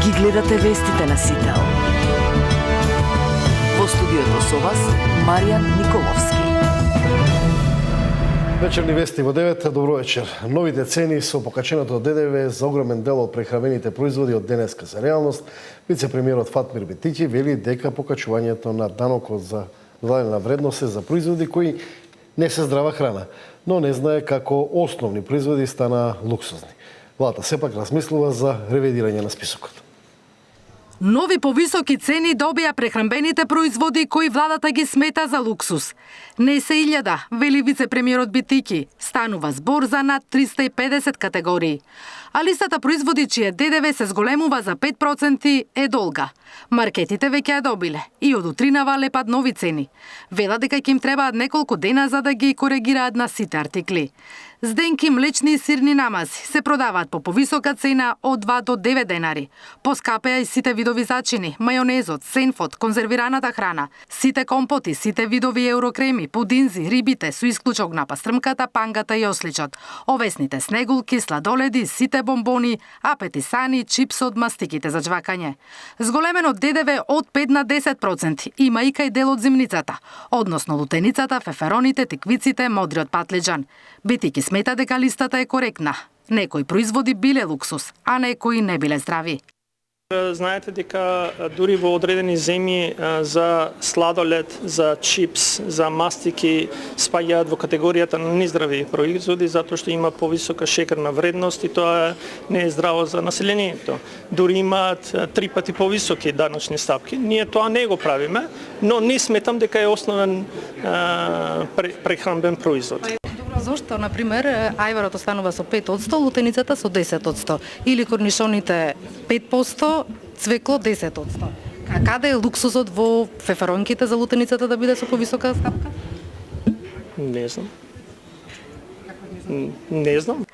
Ги гледате вестите на Сител. Во студиото со вас Маријан Николовски. Вечерни вести во 9. Добро вечер. Новите цени со покаченото ДДВ за огромен дел од прехранбените производи од денеска за реалност. Вице-премиерот Фатмир Бетичи вели дека покачувањето на данокот за додадена вредност е за производи кои не се здрава храна, но не знае како основни производи стана луксузни. Владата сепак размислува за ревидирање на списокот. Нови повисоки цени добија прехранбените производи кои владата ги смета за луксус. Не се 1000, вели вице-премиерот Бетики, станува збор за над 350 категории. А листата производи чие ДДВ се зголемува за 5% е долга. Маркетите веќе ја добиле и од утринава лепат нови цени. Велат дека ќе им требаат неколку дена за да ги коригираат на сите артикли. Зденки, млечни и сирни намази се продаваат по повисока цена од 2 до 9 денари. Поскапеа и сите видови зачини, мајонезот, сенфот, конзервираната храна, сите компоти, сите видови еврокреми, пудинзи, рибите со исклучок на пастрмката, пангата и осличот, овесните снегулки, сладоледи, сите бомбони, апетисани, чипсот, мастиките за жвакање. Зголемено ДДВ од 5 на 10% има и кај дел од зимницата, односно лутеницата, фефероните, тиквиците, модриот патлиџан. Бетики смета дека листата е коректна. Некои производи биле луксус, а некои не биле здрави. Знаете дека дури во одредени земји за сладолед, за чипс, за мастики спаѓаат во категоријата на нездрави производи затоа што има повисока шекерна вредност и тоа не е здраво за населението. Дури имаат 3 пати повисоки даночни стапки. Ние тоа не го правиме, но не сметам дека е основен прехранбен производ. Зошто, например, ајварот останува со 5%, лутеницата со 10%, или корнишоните 5%, цвекло 10%. Каде е луксузот во феферонките за лутеницата да биде со повисока стапка? Не знам. Не знам.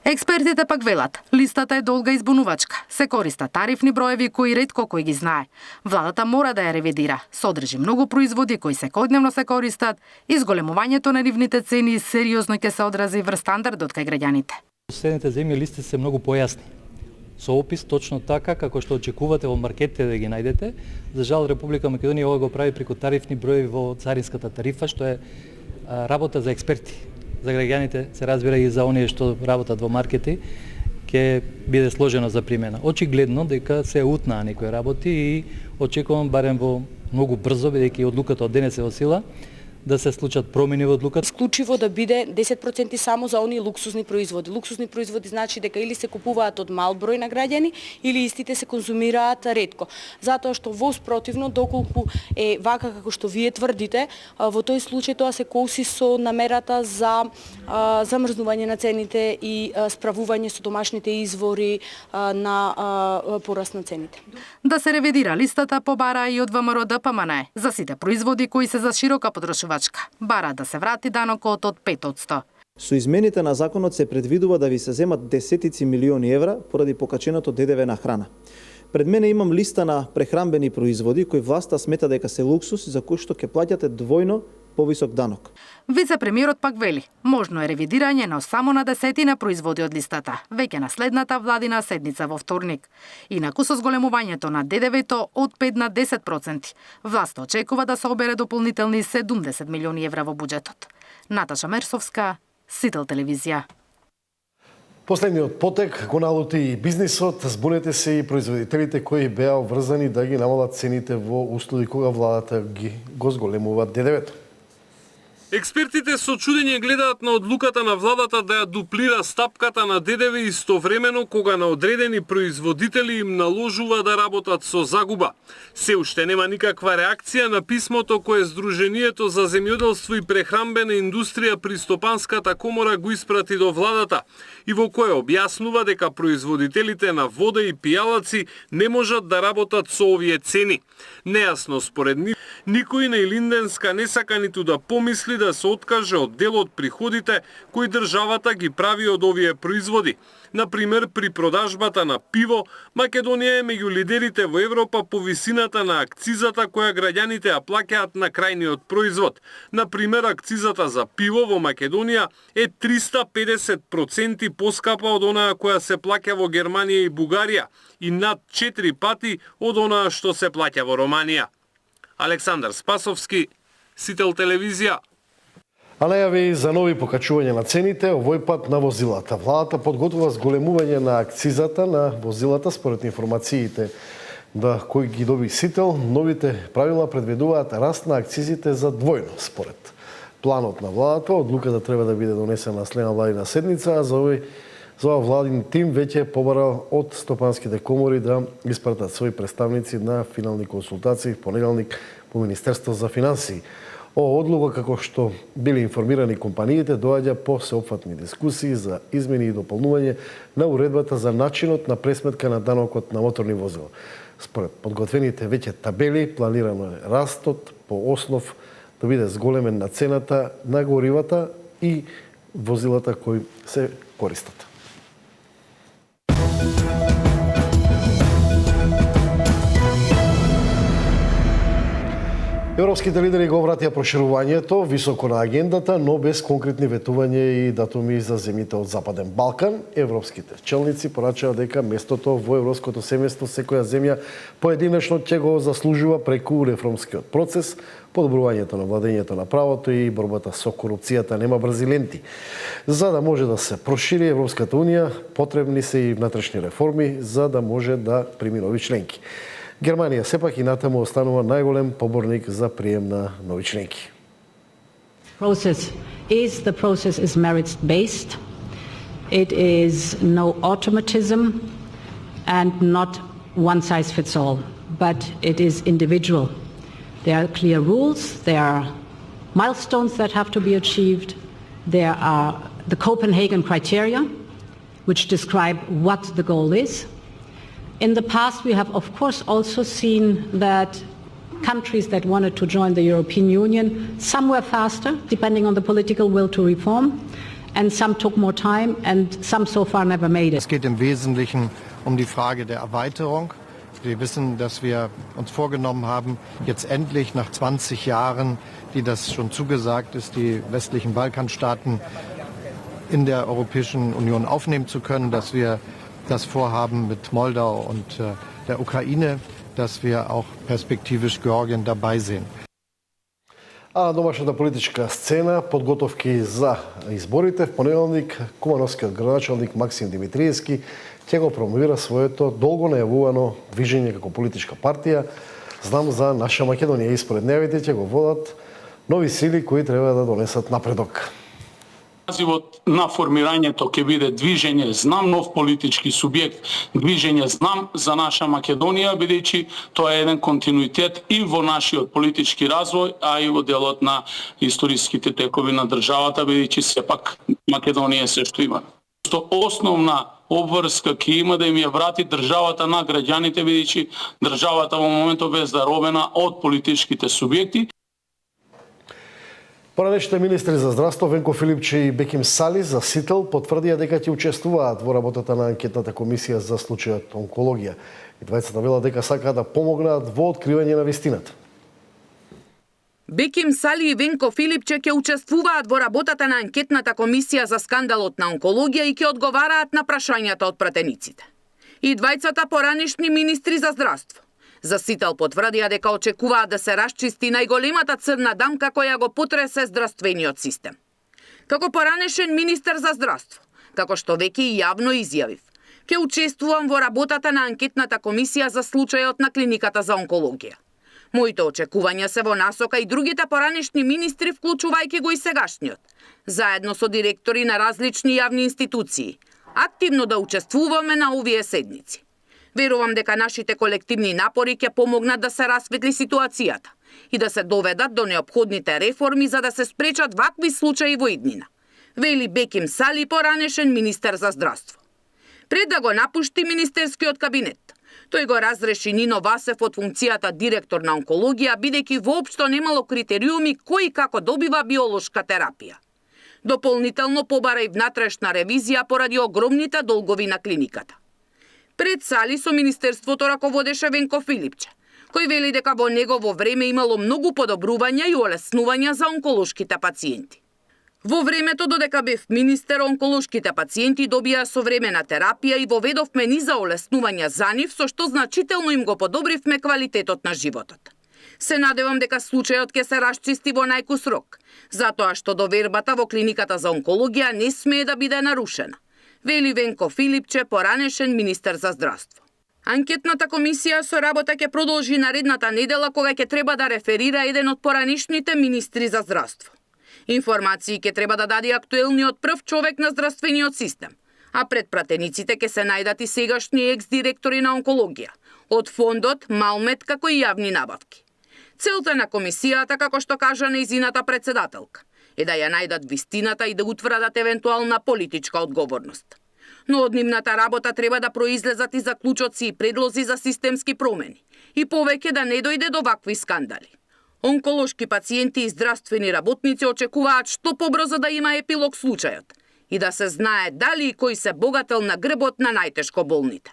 Експертите пак велат, листата е долга и збунувачка. Се користат тарифни броеви кои ретко кој ги знае. Владата мора да ја ревидира. Содржи многу производи кои секојдневно се користат и зголемувањето на нивните цени сериозно ќе се одрази врз стандардот кај граѓаните. Соседните земји листи се многу појасни. Со опис точно така како што очекувате во маркетите да ги најдете. За жал Република Македонија ова го прави преку тарифни броеви во царинската тарифа, што е работа за експерти. За граѓаните се разбира и за оние што работат во маркети, ќе биде сложено за примена. Очигледно дека се утнаа некои работи и очекувам барем во многу брзо, бидејќи одлуката од денес е во сила, да се случат промени во одлуката. Исклучиво да биде 10% само за оние луксузни производи. Луксузни производи значи дека или се купуваат од мал број на граѓани, или истите се конзумираат ретко. Затоа што во спротивно, доколку е вака како што вие тврдите, во тој случај тоа се коси со намерата за замрзнување на цените и справување со домашните извори на пораст на цените. Да се ревидира листата побара и од ВМРО ДПМН за сите производи кои се за широка потрошувачка. Бара да се врати данокот од 5%. Со измените на законот се предвидува да ви се земат десетици милиони евра поради покаченото ДДВ на храна. Пред мене имам листа на прехранбени производи кои власта смета дека се луксус и за кои што ќе плаќате двојно повисок данок. Вице-премиерот пак вели, можно е ревидирање на само на десетина производи од листата, веќе на следната владина седница во вторник. Инаку со зголемувањето на ДДВ-то од 5 на 10%, власта очекува да се обере дополнителни 70 милиони евра во буџетот. Наташа Мерсовска, Сител телевизија. Последниот потек го налути и бизнисот, збунете се и производителите кои беа обврзани да ги намалат цените во услови кога владата го зголемува ДДВ-то. Експертите со чудење гледаат на одлуката на владата да ја дуплира стапката на ДДВ истовремено кога на одредени производители им наложува да работат со загуба. Се уште нема никаква реакција на писмото кое Сдруженијето за земјоделство и прехранбена индустрија при Стопанската комора го испрати до владата и во кое објаснува дека производителите на вода и пијалаци не можат да работат со овие цени. Нејасно според нив, никој на Илинденска не сака ниту да помисли да да се откаже од дел од приходите кои државата ги прави од овие производи. Например, при продажбата на пиво, Македонија е меѓу лидерите во Европа по висината на акцизата која граѓаните ја плаќаат на крајниот производ. Например, акцизата за пиво во Македонија е 350% поскапа од онаа која се плаќа во Германија и Бугарија и над 4 пати од онаа што се плаќа во Романија. Александар Спасовски, Сител телевизија. А најави за нови покачувања на цените, овој пат на возилата. Владата подготвува зголемување на акцизата на возилата според информациите кои ги доби Сител. Новите правила предвидуваат раст на акцизите за двојно според планот на владата. Одлуката треба да биде донесена на следна владина седница, а за ова владин тим веќе побара од стопанските комори да испратат своји представници на финални консултации в понеделник по Министерство за финансии. Ова одлука, како што били информирани компаниите, доаѓа по сеопфатни дискусии за измени и дополнување на уредбата за начинот на пресметка на данокот на моторни возила. Според подготвените веќе табели, планирано е растот по основ да биде зголемен на цената на горивата и возилата кои се користат. Европските лидери го вратија проширувањето високо на агендата, но без конкретни ветувања и датуми за земјите од Западен Балкан. Европските челници порачаа дека местото во европското семејство секоја земја поединечно ќе го заслужува преку реформскиот процес, подобрувањето на владењето на правото и борбата со корупцијата. Нема брзи ленти. За да може да се прошири Европската унија, потребни се и внатрешни реформи за да може да прими нови членки. Германија сепак и натаму останува најголем поборник за прием на нови членки. The process is merit-based. It is no automatism and not one size fits all, but it is individual. There are clear rules, there are milestones that have to be achieved, there are the Copenhagen criteria, which describe what the goal is. In the past, we have, of course, also seen that countries that wanted to join the European Union, some were faster, depending on the political will to reform, and some took more time, and some so far never made it. Es geht im Wesentlichen um die Frage der Erweiterung. Wir wissen, dass wir uns vorgenommen haben, jetzt endlich nach 20 Jahren, die das schon zugesagt ist, die westlichen Balkanstaaten in der Europäischen Union aufnehmen zu können, dass wir das Vorhaben mit Moldau und der Ukraine, dass wir auch perspektivisch Georgien dabei sehen. А на домашната политичка сцена, подготовки за изборите, в понеделник кумановскиот градоначалник Максим Димитриевски ќе го промовира своето долго најавувано движење како политичка партија Знам за наша Македонија и според нејавите ќе го водат нови сили кои треба да донесат напредок. Називот на формирањето ќе биде движење Знам нов политички субјект, движење Знам за наша Македонија, бидејќи тоа е еден континуитет и во нашиот политички развој, а и во делот на историските текови на државата, бидејќи сепак Македонија се што има. Основна обврска ќе има да им ја врати државата на граѓаните, бидејќи државата во моментот бе заробена од политичките субјекти. Поранешните министри за здравство Венко Филипче и Беким Сали за Сител потврдија дека ќе учествуваат во работата на анкетната комисија за случајот онкологија. И двајцата вела дека сакаат да помогнат во откривање на вистината. Беким Сали и Венко Филипче ќе учествуваат во работата на анкетната комисија за скандалот на онкологија и ќе одговараат на прашањата од пратениците. И двајцата поранешни министри за здравство за Сител потврдија дека очекуваат да се расчисти најголемата црна дамка која го потресе здравствениот систем. Како поранешен министер за здравство, како што веќе и јавно изјавив, ќе учествувам во работата на анкетната комисија за случајот на клиниката за онкологија. Моите очекувања се во насока и другите поранешни министри, вклучувајќи го и сегашниот, заедно со директори на различни јавни институции, активно да учествуваме на овие седници. Верувам дека нашите колективни напори ќе помогнат да се расветли ситуацијата и да се доведат до неопходните реформи за да се спречат вакви случаи во иднина, вели Беким Сали, поранешен министер за здравство. Пред да го напушти министерскиот кабинет, Тој го разреши Нино Васев од функцијата директор на онкологија, бидејќи воопшто немало критериуми кој како добива биолошка терапија. Дополнително побара и внатрешна ревизија поради огромните долгови на клиниката. Пред сали со Министерството раководеше Венко Филипче, кој вели дека во негово време имало многу подобрувања и олеснувања за онколошките пациенти. Во времето додека бев министер, онколошките пациенти добија современа терапија и воведовме низа олеснувања за нив, со што значително им го подобривме квалитетот на животот. Се надевам дека случајот ќе се расчисти во најкус рок, затоа што довербата во клиниката за онкологија не смее да биде нарушена, вели Венко Филипче, поранешен министер за здравство. Анкетната комисија со работа ќе продолжи наредната недела, кога ќе треба да реферира еден од поранешните министри за здравство. Информации ќе треба да даде актуелниот прв човек на здравствениот систем, а пред пратениците ќе се најдат и сегашни екс-директори на онкологија, од фондот, Малмет, како и јавни набавки. Целта на комисијата, како што кажа нејзината председателка, е да ја најдат вистината и да утврдат евентуална политичка одговорност. Но од нивната работа треба да произлезат и заклучоци и предлози за системски промени и повеќе да не дојде до вакви скандали. Онколошки пациенти и здравствени работници очекуваат што побрзо да има епилог случајот и да се знае дали и кој се богател на грбот на најтешко болните.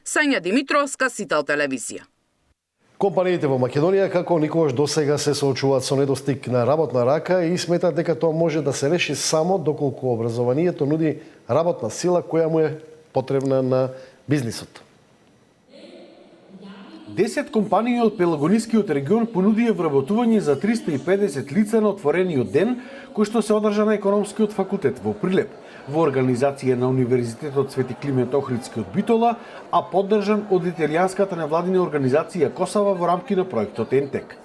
Сања Димитровска, Сител телевизија. Компаниите во Македонија како никогаш досега се соочуваат со недостиг на работна рака и сметат дека тоа може да се реши само доколку образованието нуди работна сила која му е потребна на бизнисот. 10 компании од Пелагонискиот регион понудија вработување за 350 лица на отворениот ден, кој што се одржа на Економскиот факултет во Прилеп, во организација на Универзитетот Свети Климент Охридски од Битола, а поддржан од италијанската невладина организација Косава во рамки на проектот ЕНТЕК.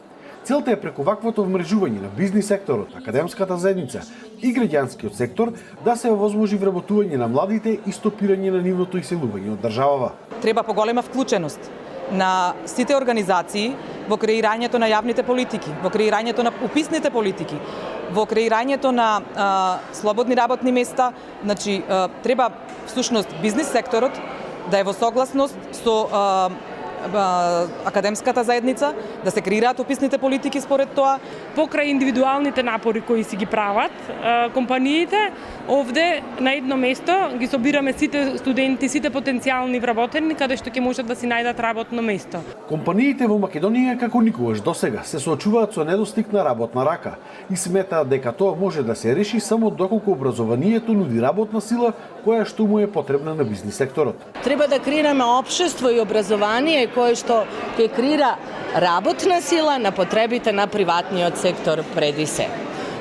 Целта е преку ваквото вмрежување на бизнис секторот, академската заедница и граѓанскиот сектор да се овозможи вработување на младите и стопирање на нивното иселување од државава. Треба поголема вклученост на сите организации во креирањето на јавните политики, во креирањето на уписните политики, во креирањето на слободни работни места. Значи, треба всушност бизнис секторот да е во согласност со академската заедница, да се креираат уписните политики според тоа. Покрај индивидуалните напори кои си ги прават компаниите, овде на едно место ги собираме сите студенти, сите потенцијални вработени, каде што ќе можат да си најдат работно место. Компаниите во Македонија како никогаш досега се соочуваат со недостиг на работна рака и сметаат дека тоа може да се реши само доколку образованието нуди работна сила која што му е потребна на бизнис секторот. Треба да креираме општество и образование кое што ќе креира работна сила на потребите на приватниот сектор преди се.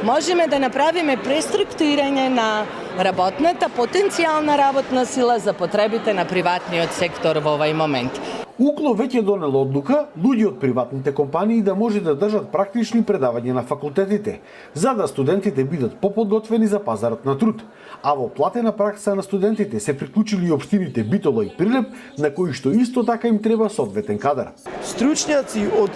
Можеме да направиме преструктурирање на работната, потенцијална работна сила за потребите на приватниот сектор во овој момент. УКЛО веќе донело одлука луѓе од приватните компании да може да држат практични предавања на факултетите, за да студентите бидат поподготвени за пазарот на труд. А во платена пракса на студентите се приклучили и општините Битола и Прилеп, на кои што исто така им треба соодветен кадар. Стручњаци од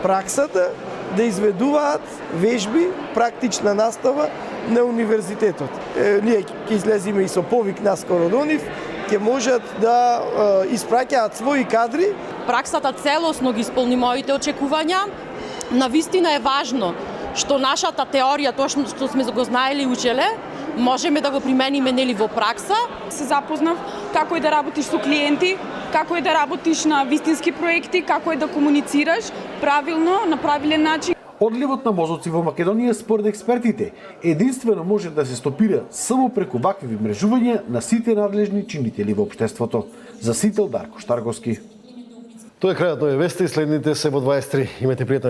праксата да изведуваат вежби, практична настава на универзитетот. Ние ќе излеземе и со повик наскоро до нив, ќе можат да испраќаат своји кадри. Праксата целосно ги исполни моите очекувања. Навистина е важно што нашата теорија, тоа што сме го знаеле и учеле, можеме да го примениме нели во пракса. Се запознав како е да работиш со клиенти, како е да работиш на вистински проекти, како е да комуницираш правилно, на правилен начин. Одливот на мозоци во Македонија според експертите единствено може да се стопира само преку вакви вмрежувања на сите надлежни чинители во општеството. За Сител, Дарко Штарговски. Тоа е крајот на вести, следните се во 23. Имате пријатна